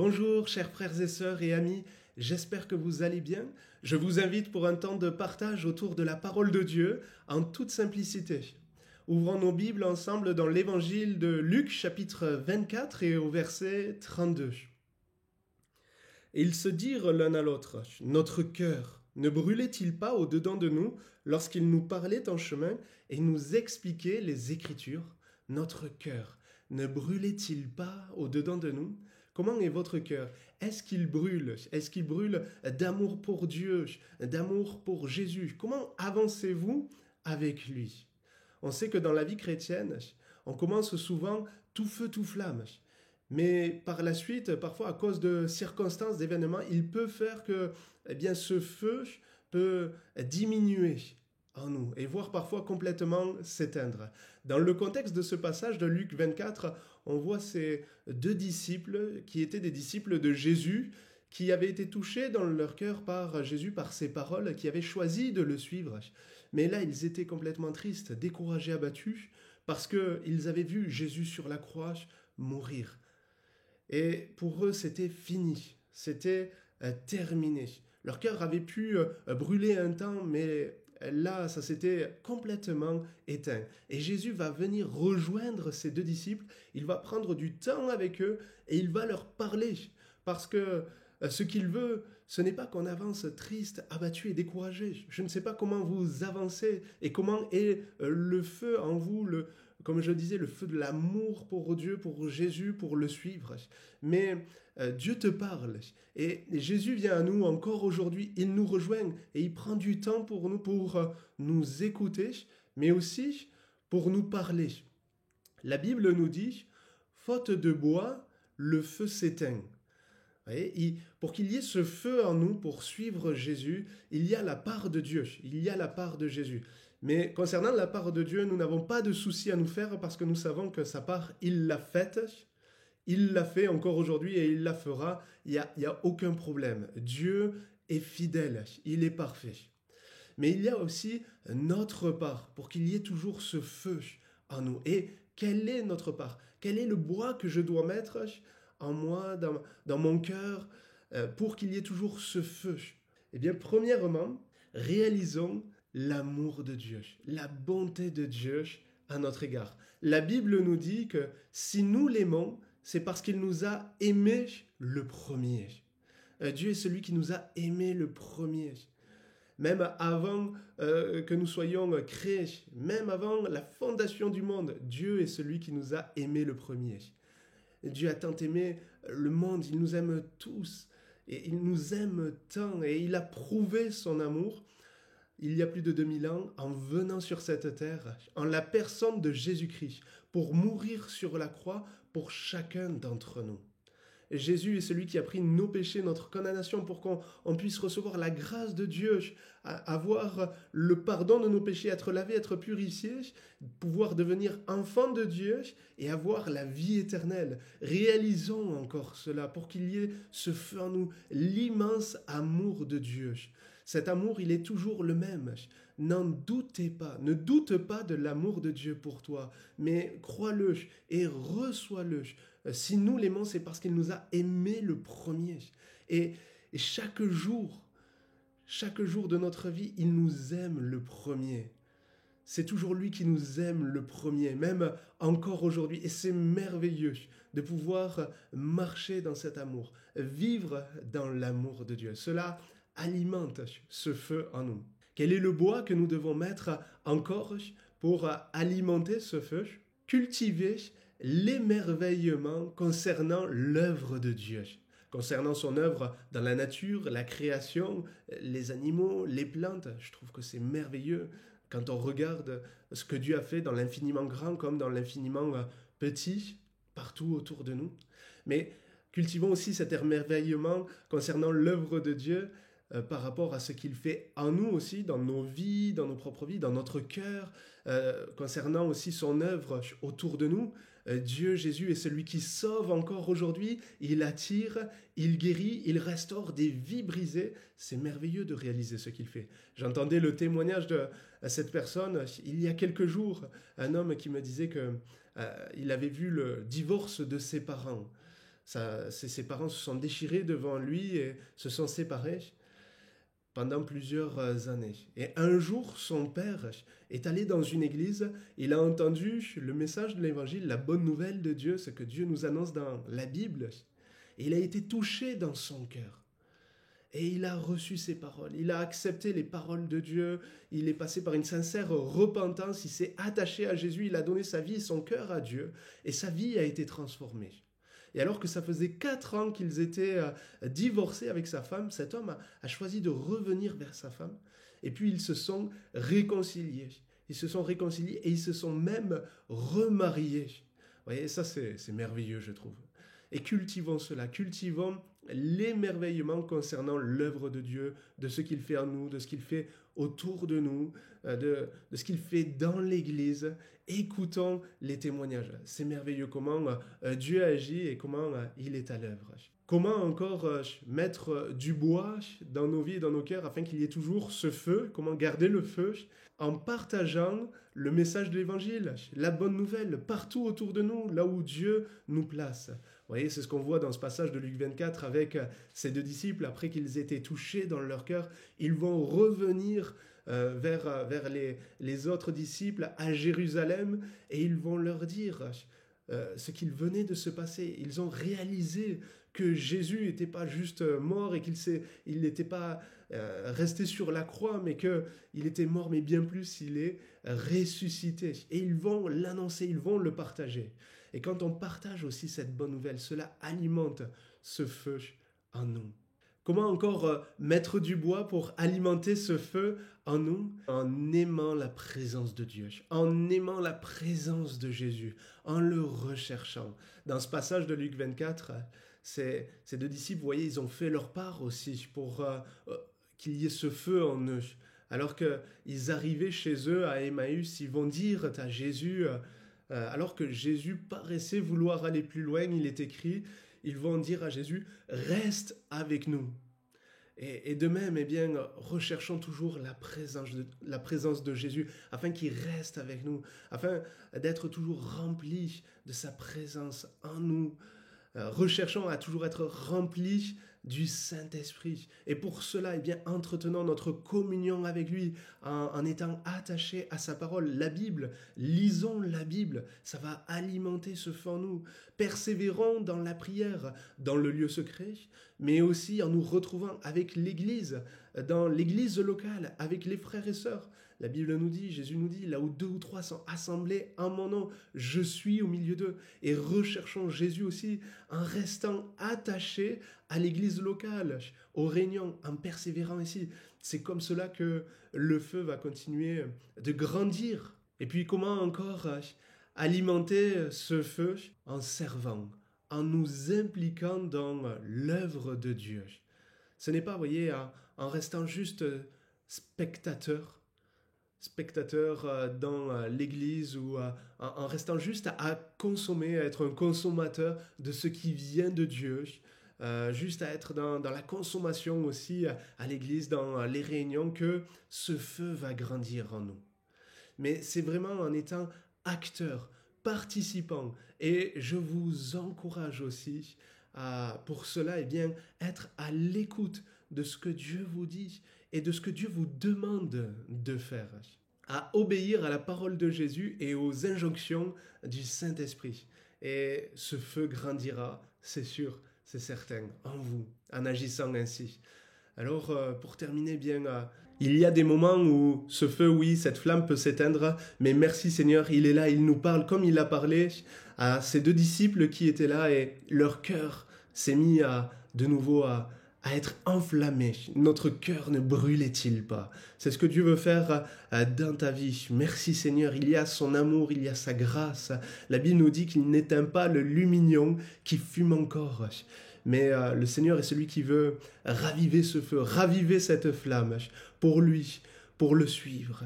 Bonjour chers frères et sœurs et amis, j'espère que vous allez bien. Je vous invite pour un temps de partage autour de la parole de Dieu en toute simplicité. Ouvrons nos Bibles ensemble dans l'évangile de Luc chapitre 24 et au verset 32. Et ils se dirent l'un à l'autre, « Notre cœur ne brûlait-il pas au-dedans de nous lorsqu'il nous parlait en chemin et nous expliquait les Écritures? Notre cœur ne brûlait-il pas au-dedans de nous ?» Comment est votre cœur? Est-ce qu'il brûle? Est-ce qu'il brûle d'amour pour Dieu, d'amour pour Jésus? Comment avancez-vous avec lui? On sait que dans la vie chrétienne, on commence souvent tout feu, tout flamme. Mais par la suite, parfois à cause de circonstances, d'événements, il peut faire que ce feu peut diminuer en nous et voire parfois complètement s'éteindre. Dans le contexte de ce passage de Luc 24, on voit ces deux disciples qui étaient des disciples de Jésus, qui avaient été touchés dans leur cœur par Jésus, par ses paroles, qui avaient choisi de le suivre. Mais là, ils étaient complètement tristes, découragés, abattus, parce qu'ils avaient vu Jésus sur la croix mourir. Et pour eux, c'était fini, c'était terminé. Leur cœur avait pu brûler un temps, mais là, ça s'était complètement éteint. Et Jésus va venir rejoindre ces deux disciples, il va prendre du temps avec eux et il va leur parler. Parce que ce qu'il veut, ce n'est pas qu'on avance triste, abattu et découragé. Je ne sais pas comment vous avancez et comment est le feu en vous, comme je disais, le feu de l'amour pour Dieu, pour Jésus, pour le suivre. Mais Dieu te parle et Jésus vient à nous encore aujourd'hui, il nous rejoint et il prend du temps pour nous écouter, mais aussi pour nous parler. La Bible nous dit, faute de bois, le feu s'éteint. Et pour qu'il y ait ce feu en nous pour suivre Jésus, il y a la part de Dieu, il y a la part de Jésus. Mais concernant la part de Dieu, nous n'avons pas de souci à nous faire parce que nous savons que sa part, il l'a faite, il l'a fait encore aujourd'hui et il la fera. Il y a aucun problème. Dieu est fidèle, il est parfait. Mais il y a aussi notre part pour qu'il y ait toujours ce feu en nous. Et quelle est notre part? Quel est le bois que je dois mettre en moi, dans mon cœur, pour qu'il y ait toujours ce feu? Eh bien, premièrement, réalisons l'amour de Dieu, la bonté de Dieu à notre égard. La Bible nous dit que si nous l'aimons, c'est parce qu'il nous a aimés le premier. Dieu est celui qui nous a aimés le premier. Même avant que nous soyons créés, même avant la fondation du monde, Dieu est celui qui nous a aimés le premier. Dieu a tant aimé le monde, il nous aime tous, et il nous aime tant, et il a prouvé son amour il y a plus de 2000 ans en venant sur cette terre, en la personne de Jésus-Christ, pour mourir sur la croix pour chacun d'entre nous. Et Jésus est celui qui a pris nos péchés, notre condamnation, pour qu'on puisse recevoir la grâce de Dieu, avoir le pardon de nos péchés, être lavé, être purifié, pouvoir devenir enfant de Dieu et avoir la vie éternelle. Réalisons encore cela pour qu'il y ait ce feu en nous, l'immense amour de Dieu. Cet amour, il est toujours le même. N'en doutez pas, ne doute pas de l'amour de Dieu pour toi, mais crois-le et reçois-le. Si nous l'aimons, c'est parce qu'il nous a aimés le premier. Et chaque jour de notre vie, il nous aime le premier. C'est toujours lui qui nous aime le premier, même encore aujourd'hui. Et c'est merveilleux de pouvoir marcher dans cet amour, vivre dans l'amour de Dieu. Cela alimente ce feu en nous. Quel est le bois que nous devons mettre encore pour alimenter ce feu? Cultiver l'émerveillement concernant l'œuvre de Dieu, concernant son œuvre dans la nature, la création, les animaux, les plantes. Je trouve que c'est merveilleux quand on regarde ce que Dieu a fait dans l'infiniment grand comme dans l'infiniment petit, partout autour de nous. Mais cultivons aussi cet émerveillement concernant l'œuvre de Dieu par rapport à ce qu'il fait en nous aussi, dans nos vies, dans nos propres vies, dans notre cœur, concernant aussi son œuvre autour de nous. Dieu, Jésus est celui qui sauve encore aujourd'hui, il attire, il guérit, il restaure des vies brisées. C'est merveilleux de réaliser ce qu'il fait. J'entendais le témoignage de cette personne il y a quelques jours, un homme qui me disait qu'il avait vu le divorce de ses parents. Ses parents se sont déchirés devant lui et se sont séparés pendant plusieurs années. Et un jour, son père est allé dans une église, il a entendu le message de l'évangile, la bonne nouvelle de Dieu, ce que Dieu nous annonce dans la Bible. Et il a été touché dans son cœur. Et il a reçu ces paroles, il a accepté les paroles de Dieu, il est passé par une sincère repentance, il s'est attaché à Jésus, il a donné sa vie et son cœur à Dieu, et sa vie a été transformée. Et alors que ça faisait 4 ans qu'ils étaient divorcés avec sa femme, cet homme a choisi de revenir vers sa femme, et puis ils se sont réconciliés. Ils se sont réconciliés et ils se sont même remariés. Vous voyez, ça c'est merveilleux, je trouve. Et cultivons cela, cultivons l'émerveillement concernant l'œuvre de Dieu, de ce qu'il fait en nous, de ce qu'il fait autour de nous, de ce qu'il fait dans l'Église. Écoutons les témoignages. C'est merveilleux comment Dieu agit et comment il est à l'œuvre. Comment encore mettre du bois dans nos vies et dans nos cœurs afin qu'il y ait toujours ce feu, comment garder le feu en partageant le message de l'Évangile, la bonne nouvelle, partout autour de nous, là où Dieu nous place. Vous voyez, c'est ce qu'on voit dans ce passage de Luc 24 avec ces 2 disciples. Après qu'ils étaient touchés dans leur cœur, ils vont revenir vers les autres disciples à Jérusalem et ils vont leur dire ce qu'il venait de se passer. Ils ont réalisé que Jésus n'était pas juste mort et qu'il n'était pas resté sur la croix, mais qu'il était mort, mais bien plus, il est ressuscité. Et ils vont l'annoncer, ils vont le partager. Et quand on partage aussi cette bonne nouvelle, cela alimente ce feu en nous. Comment encore mettre du bois pour alimenter ce feu en nous? En aimant la présence de Dieu, en aimant la présence de Jésus, en le recherchant. Dans ce passage de Luc 24, ces 2 disciples, vous voyez, ils ont fait leur part aussi pour qu'il y ait ce feu en eux. Alors qu'ils arrivaient chez eux à Emmaüs, ils vont dire à Jésus, alors que Jésus paraissait vouloir aller plus loin, il est écrit, ils vont dire à Jésus, reste avec nous. Et de même, eh bien, recherchons toujours la présence de Jésus afin qu'il reste avec nous, afin d'être toujours remplis de sa présence en nous. Recherchons à toujours être remplis du Saint-Esprit. Et pour cela, eh bien, entretenons notre communion avec lui en étant attachés à sa parole. La Bible, lisons la Bible, ça va alimenter ce feu en nous. Persévérons dans la prière, dans le lieu secret, mais aussi en nous retrouvant avec l'Église, dans l'Église locale, avec les frères et sœurs. La Bible nous dit, Jésus nous dit, là où 2 ou 3 sont assemblés en mon nom, je suis au milieu d'eux. Et recherchons Jésus aussi en restant attachés à l'église locale, aux réunions, en persévérant ici. C'est comme cela que le feu va continuer de grandir. Et puis comment encore alimenter ce feu? En servant, en nous impliquant dans l'œuvre de Dieu. Ce n'est pas, vous voyez, en restant juste spectateur dans l'église ou en restant juste à consommer, à être un consommateur de ce qui vient de Dieu, juste à être dans la consommation aussi à l'église, dans les réunions, que ce feu va grandir en nous. Mais c'est vraiment en étant acteur, participant, et je vous encourage aussi pour cela, eh bien, être à l'écoute de ce que Dieu vous dit et de ce que Dieu vous demande de faire, à obéir à la parole de Jésus et aux injonctions du Saint-Esprit. Et ce feu grandira, c'est sûr, c'est certain, en vous, en agissant ainsi. Alors, pour terminer bien, il y a des moments où ce feu, oui, cette flamme peut s'éteindre, mais merci Seigneur, il est là, il nous parle comme il a parlé à ces 2 disciples qui étaient là et leur cœur s'est mis de nouveau à être enflammé. Notre cœur ne brûlait-il pas? C'est ce que Dieu veut faire dans ta vie. Merci Seigneur, il y a son amour, il y a sa grâce. La Bible nous dit qu'il n'éteint pas le lumignon qui fume encore. Mais le Seigneur est celui qui veut raviver ce feu, raviver cette flamme pour lui, pour le suivre.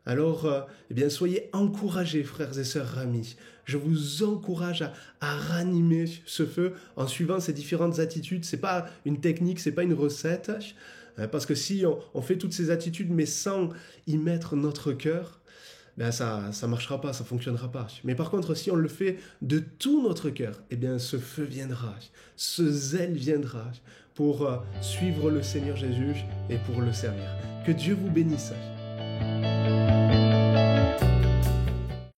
Alors, eh bien, soyez encouragés, frères et sœurs amis. Je vous encourage à ranimer ce feu en suivant ces différentes attitudes. C'est pas une technique, c'est pas une recette. Parce que si on fait toutes ces attitudes, mais sans y mettre notre cœur, ben ça marchera pas, ça fonctionnera pas. Mais par contre, si on le fait de tout notre cœur, eh bien ce feu viendra, ce zèle viendra pour suivre le Seigneur Jésus et pour le servir. Que Dieu vous bénisse.